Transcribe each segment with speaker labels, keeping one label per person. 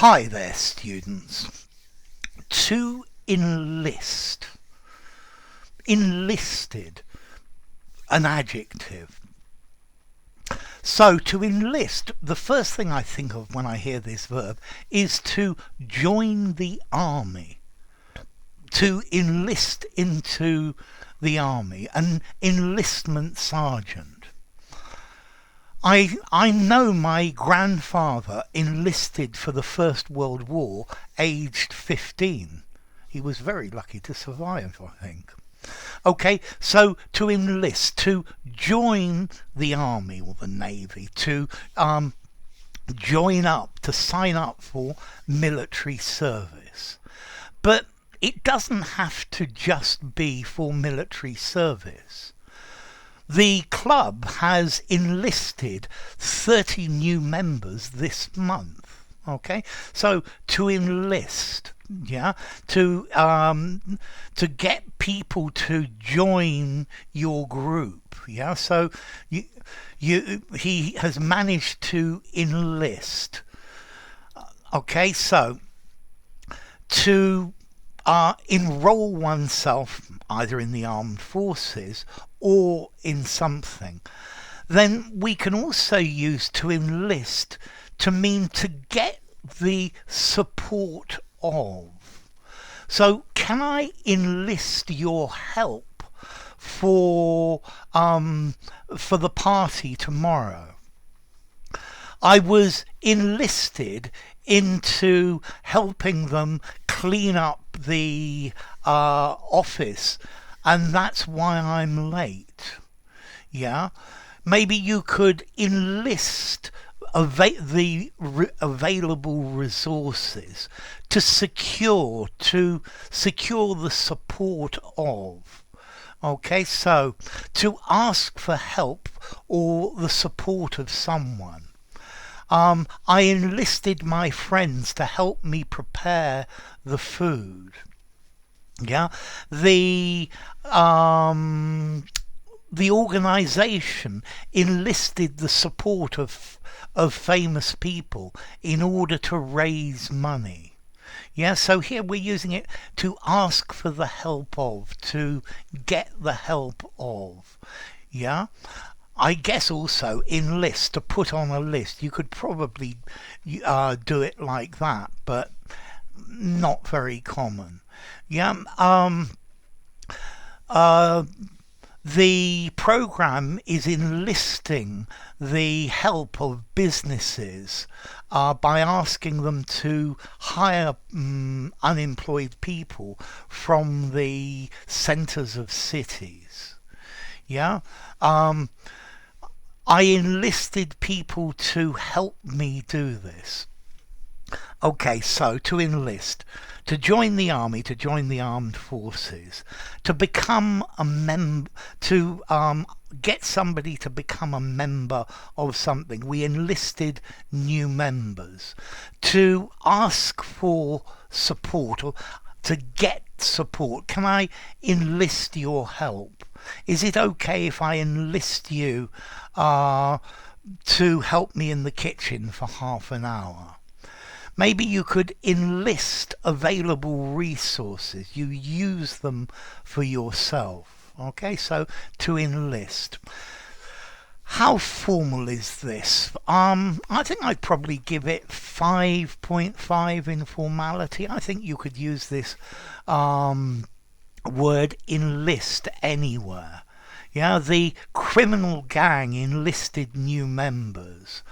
Speaker 1: Hi there, students. To enlist. Enlisted. An adjective. So to enlist, the first thing I think of when I hear this verb is to join the army. To enlist into the army. An enlistment sergeant. I know my grandfather enlisted for the First World War aged 15. He was very lucky to survive, I think. Okay, so to enlist, to join the army or the navy, to join up, to sign up for military service. But it doesn't have to just be for military service. The club has enlisted 30 new members this month. Okay, so to enlist, to get people to join your group, So he has managed to enlist. Okay, so to enroll oneself either in the armed forces or in something. Then we can also use to enlist to mean to get the support of. So can I enlist your help for the party tomorrow? I was enlisted into helping them clean up the office, and that's why I'm late. Maybe you could enlist the available resources to secure the support of. Okay, so to ask for help or the support of someone. I enlisted my friends to help me prepare the food. The organisation enlisted the support of famous people in order to raise money. So here we're using it to ask for the help of, to get the help of. I guess also enlist, to put on a list. You could probably do it like that, but not very common. The program is enlisting the help of businesses by asking them to hire unemployed people from the centres of cities. I enlisted people to help me do this. Okay, so to enlist, to join the army, to join the armed forces, to become a member, to get somebody to become a member of something. We enlisted new members. To ask for support or to get support. Can I enlist your help? Is it okay if I enlist you to help me in the kitchen for half an hour? Maybe you could enlist available resources. You use them for yourself. Okay, so to enlist. How formal is this? I think I'd probably give it 5.5 in formality. I think you could use this word enlist anywhere. The criminal gang enlisted new members.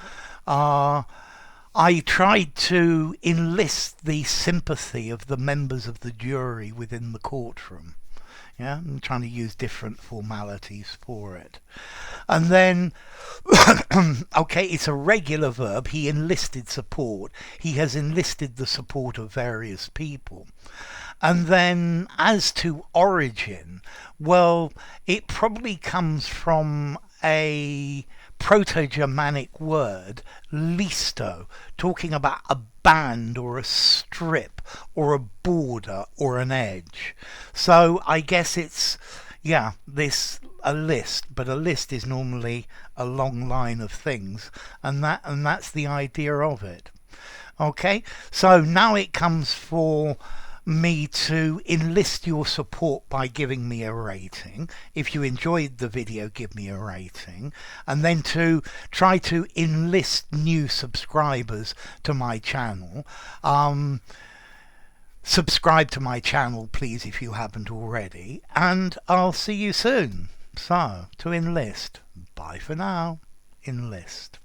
Speaker 1: I tried to enlist the sympathy of the members of the jury within the courtroom. I'm trying to use different formalities for it. And then, okay, it's a regular verb. He enlisted support. He has enlisted the support of various people. And then as to origin, well, it probably comes from a Proto-Germanic word, listo, talking about a band or a strip or a border or an edge. So I guess it's, a list, but a list is normally a long line of things, and that's the idea of it. Okay, so now it comes for me to enlist your support by giving me a rating. If you enjoyed the video, give me a rating, and then to try to enlist new subscribers to my channel. Subscribe to my channel, please, if you haven't already, and I'll see you soon. So, to enlist. Bye for now. Enlist.